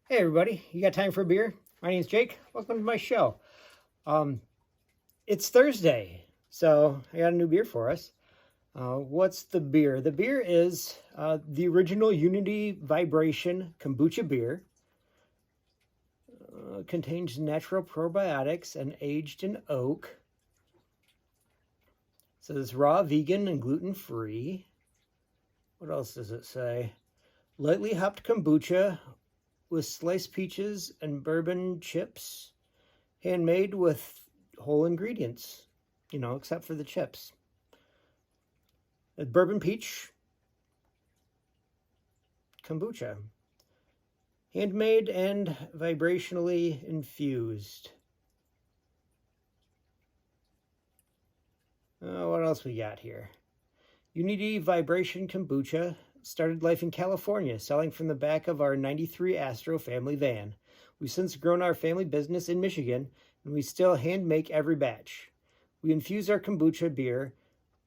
Hey everybody, you got time for a beer? My name's Jake. Welcome to my show. It's Thursday, so I got a new beer for us. What's the beer? The beer is the original Unity Vibration Kombucha beer. Contains natural probiotics and aged in oak. It says raw, vegan, and gluten-free. What else does it say? Lightly hopped kombucha with sliced peaches and bourbon chips, handmade with whole ingredients, except for the chips. A bourbon peach kombucha, handmade and vibrationally infused. What else we got here? Unity Vibration Kombucha started life in California, selling from the back of our 93 Astro family van. We've since grown our family business in Michigan, and we still hand make every batch. We infuse our kombucha beer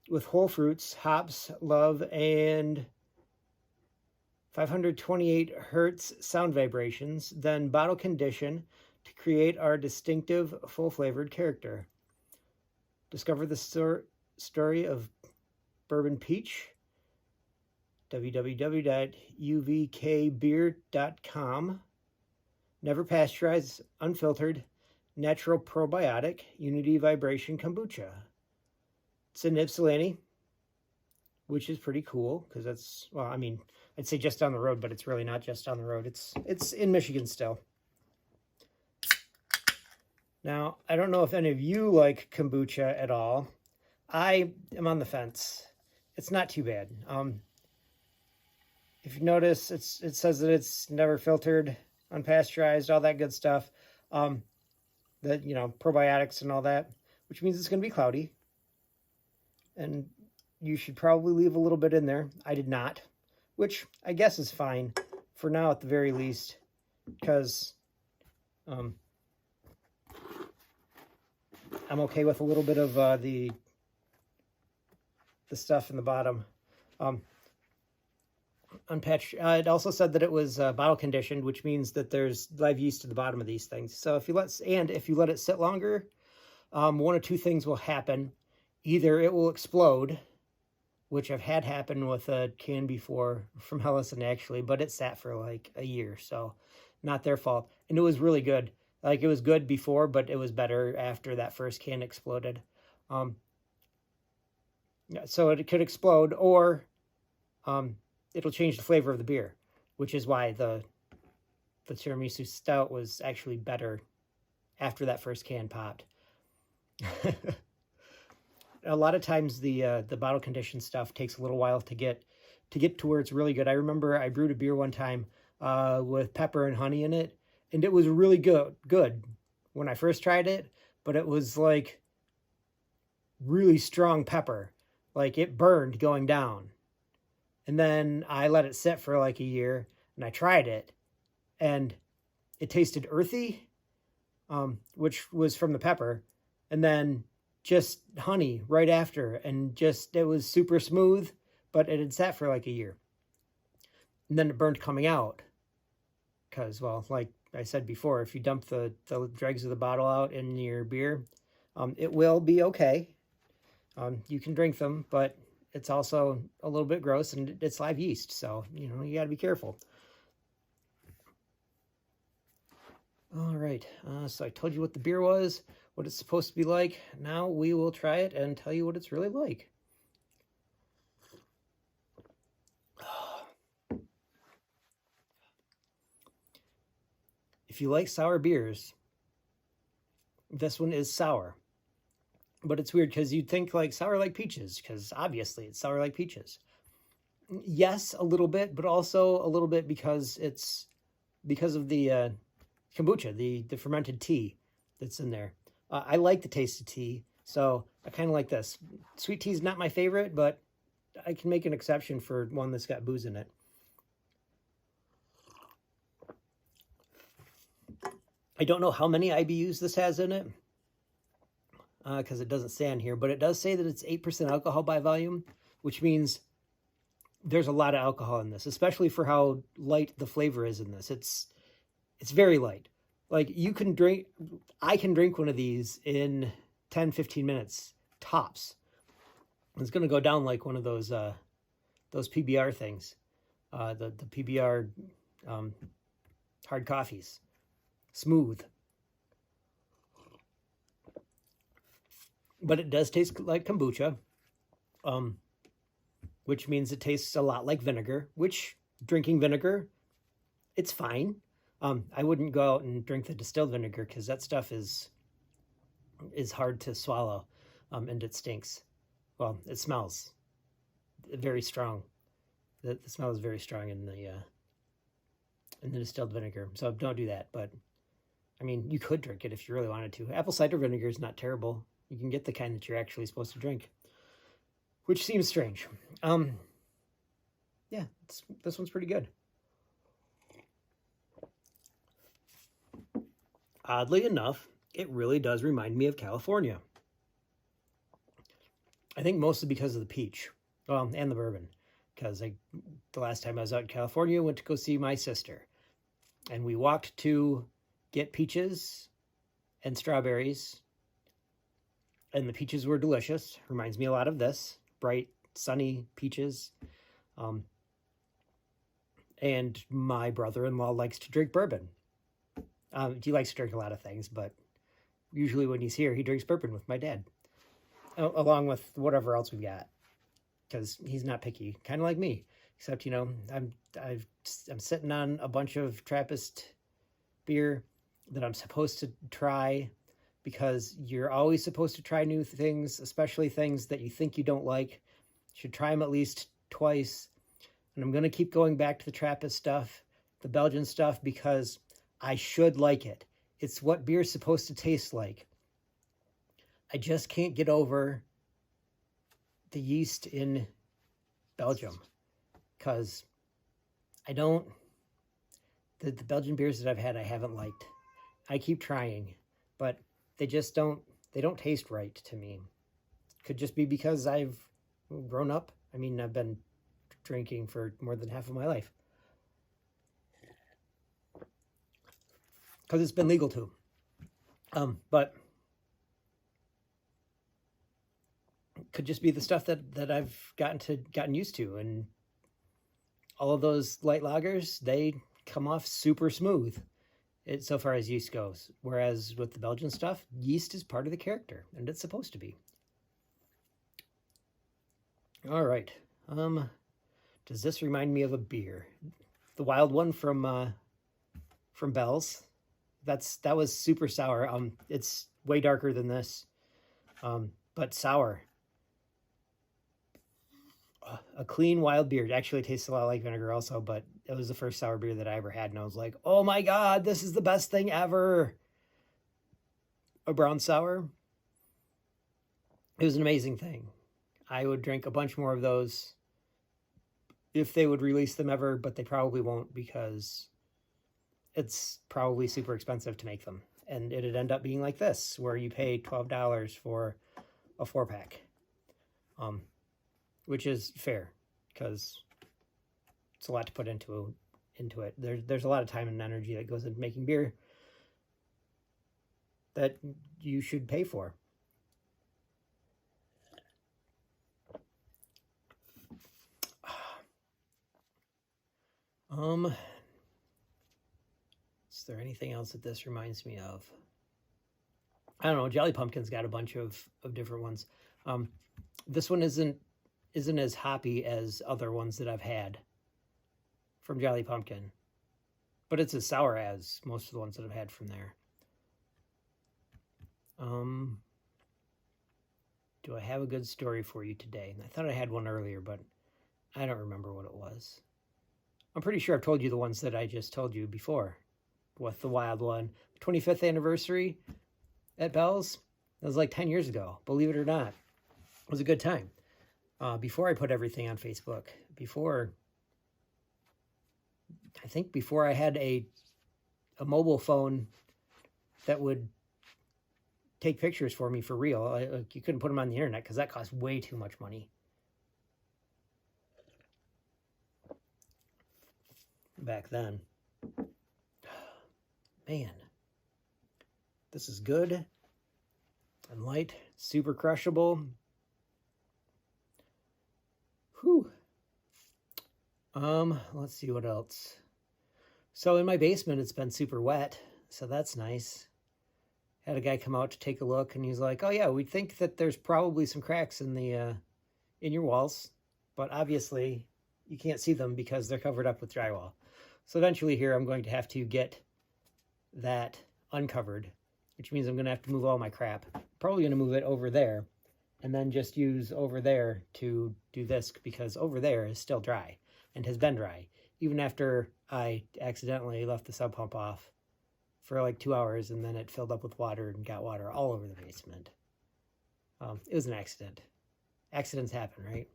with whole fruits, hops, love, and 528 hertz sound vibrations, then bottle condition to create our distinctive, full-flavored character. Discover the story of Bourbon Peach, www.uvkbeer.com. Never pasteurized, unfiltered, natural probiotic, Unity Vibration Kombucha. It's in Ypsilanti, which is pretty cool because that's, I'd say just down the road, but it's really not just down the road. It's in Michigan still. Now, I don't know if any of you like kombucha at all. I am on the fence. It's not too bad. If you notice, it says that it's never filtered, unpasteurized, all that good stuff. Probiotics and all that, which means it's going to be cloudy. And you should probably leave a little bit in there. I did not, which I guess is fine for now at the very least, because I'm okay with a little bit of the stuff in the bottom. It also said that it was bottle conditioned, which means that there's live yeast at the bottom of these things. So if you let it sit longer, one of two things will happen. Either it will explode, which I've had happen with a can before from Hellison actually, but it sat for like a year, so not their fault. And it was really good. Like, it was good before, but it was better after that first can exploded. So it could explode, or it'll change the flavor of the beer, which is why the tiramisu stout was actually better after that first can popped. A lot of times the bottle conditioned stuff takes a little while to get to where it's really good. I remember I brewed a beer one time with pepper and honey in it, and it was really good when I first tried it, but it was like really strong pepper. Like, it burned going down. And then I let it sit for like a year, and I tried it, and it tasted earthy, which was from the pepper, and then just honey right after, and it was super smooth, but it had sat for like a year. And then it burned coming out, because, well, like I said before, if you dump the dregs of the bottle out in your beer, it will be okay. You can drink them, but it's also a little bit gross, and it's live yeast, so, you got to be careful. All right, so I told you what the beer was, what it's supposed to be like. Now we will try it and tell you what it's really like. If you like sour beers, this one is sour. But it's weird because you'd think like sour like peaches, because obviously it's sour like peaches. Yes, a little bit, but also a little bit because of the kombucha, the fermented tea that's in there. I like the taste of tea, so I kind of like this. Sweet tea is not my favorite, but I can make an exception for one that's got booze in it. I don't know how many IBUs this has in it, because it doesn't say on here, but it does say that it's 8% alcohol by volume, which means there's a lot of alcohol in this, especially for how light the flavor is in this. It's very light. Like I can drink one of these in 10, 15 minutes tops. It's going to go down like one of those PBR things, the PBR hard coffees, smooth. But it does taste like kombucha, which means it tastes a lot like vinegar, which drinking vinegar, it's fine. I wouldn't go out and drink the distilled vinegar because that stuff is hard to swallow, and it stinks. Well, it smells very strong. The smell is very strong in the distilled vinegar, so don't do that. But I mean, you could drink it if you really wanted to. Apple cider vinegar is not terrible. You can get the kind that you're actually supposed to drink, which seems strange. Yeah, this one's pretty good. Oddly enough, it really does remind me of California. I think mostly because of the peach, well, and the bourbon. Because the last time I was out in California, I went to go see my sister. And we walked to get peaches and strawberries. And the peaches were delicious. Reminds me a lot of this. Bright, sunny peaches. And my brother-in-law likes to drink bourbon. He likes to drink a lot of things, but usually when he's here, he drinks bourbon with my dad. Along with whatever else we've got. Because he's not picky. Kind of like me. Except, I'm sitting on a bunch of Trappist beer that I'm supposed to try, because you're always supposed to try new things, especially things that you think you don't like. You should try them at least twice. And I'm going to keep going back to the Trappist stuff, the Belgian stuff, because I should like it. It's what beer's supposed to taste like. I just can't get over the yeast in Belgium, because the Belgian beers that I've had, I haven't liked. I keep trying, but they don't taste right to me. Could just be because I've grown up. I mean, I've been drinking for more than half of my life. Because it's been legal to. But could just be the stuff that I've gotten used to, and all of those light lagers, they come off super smooth, so far as yeast goes. Whereas with the Belgian stuff, yeast is part of the character, and it's supposed to be. All right. Does this remind me of a beer? The wild one from Bell's. That was super sour. It's way darker than this, but sour. A clean wild beer. It actually tastes a lot like vinegar also, but it was the first sour beer that I ever had, and I was like, oh my god, this is the best thing ever. A brown sour. It was an amazing thing. I would drink a bunch more of those if they would release them ever, but they probably won't, because it's probably super expensive to make them. And it'd end up being like this, where you pay $12 for a 4-pack. Which is fair, because it's a lot to put into it. There's a lot of time and energy that goes into making beer that you should pay for. Is there anything else that this reminds me of? I don't know. Jolly Pumpkin's got a bunch of different ones. This one isn't as hoppy as other ones that I've had from Jolly Pumpkin, but it's as sour as most of the ones that I've had from there. Do I have a good story for you today? I thought I had one earlier, but I don't remember what it was. I'm pretty sure I've told you the ones that I just told you before, with the wild one. 25th anniversary at Bell's. That was like 10 years ago, believe it or not. It was a good time. Before I put everything on Facebook, before I had a mobile phone that would take pictures for me for real. You couldn't put them on the internet because that cost way too much money. Back then. man, this is good and light, super crushable. Whew. Let's see what else. So in my basement, it's been super wet, so that's nice. Had a guy come out to take a look, and he's like, "Oh yeah, we think that there's probably some cracks in the in your walls, but obviously you can't see them because they're covered up with drywall." So eventually here, I'm going to have to get that uncovered, which means I'm going to have to move all my crap. Probably going to move it over there, and then just use over there to do this, because over there is still dry and has been dry, even after I accidentally left the sub pump off for like 2 hours, and then it filled up with water and got water all over the basement. It was an accident. Accidents happen, right?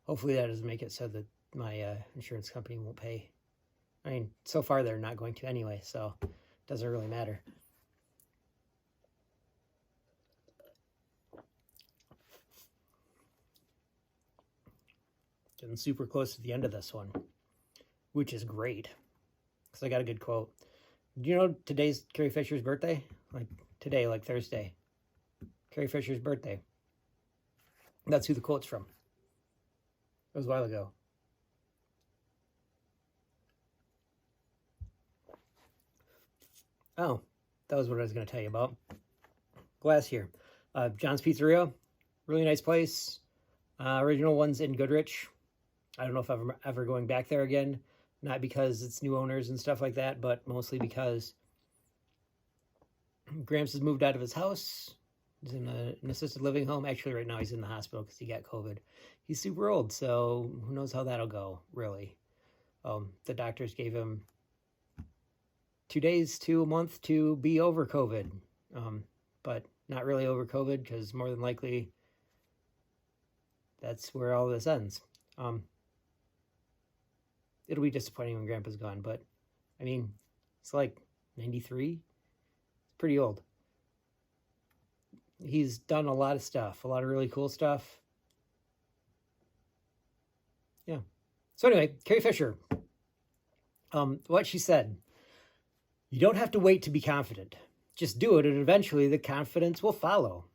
Hopefully that doesn't make it so that my insurance company won't pay. I mean, so far they're not going to anyway, so it doesn't really matter. Getting super close to the end of this one, which is great, because I got a good quote. Do you know today's Carrie Fisher's birthday? Like today, like Thursday. Carrie Fisher's birthday. That's who the quote's from. It was a while ago. Oh, that was what I was going to tell you about. Glass here. John's Pizzeria. Really nice place. Original one's in Goodrich. I don't know if I'm ever going back there again. Not because it's new owners and stuff like that, but mostly because Gramps has moved out of his house. He's in an assisted living home. Actually, right now he's in the hospital because he got COVID. He's super old, so who knows how that'll go, really. The doctors gave him 2 days to a month to be over COVID, but not really over COVID, because more than likely that's where all this ends. It'll be disappointing when Grandpa's gone, but I mean, it's like 93. It's pretty old. He's done a lot of stuff, a lot of really cool stuff. Yeah. So anyway, Carrie Fisher. What she said: you don't have to wait to be confident. Just do it, and eventually the confidence will follow.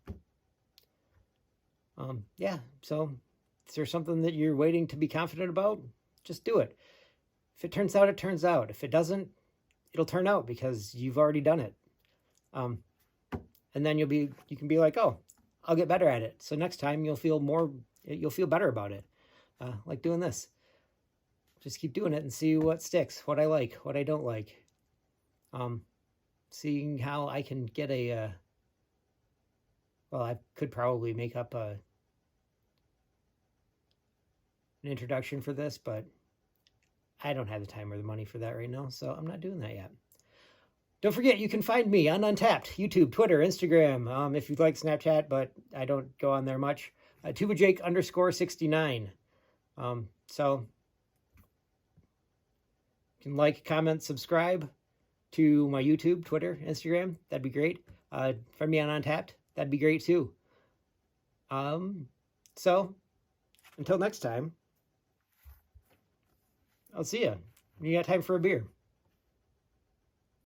Yeah, so is there something that you're waiting to be confident about? Just do it. If it turns out, it turns out. If it doesn't, it'll turn out because you've already done it. And then you can be like, oh, I'll get better at it. So next time you'll feel better about it. Like doing this. Just keep doing it and see what sticks, what I like, what I don't like. Seeing how I can get well, I could probably make up an introduction for this, but I don't have the time or the money for that right now, so I'm not doing that yet. Don't forget, you can find me on Untapped, YouTube, Twitter, Instagram, if you'd like Snapchat, but I don't go on there much. TubaJake_69. So you can like, comment, subscribe to my YouTube, Twitter, Instagram. That'd be great. Find me on Untapped. That'd be great too. So until next time, I'll see you. You got time for a beer.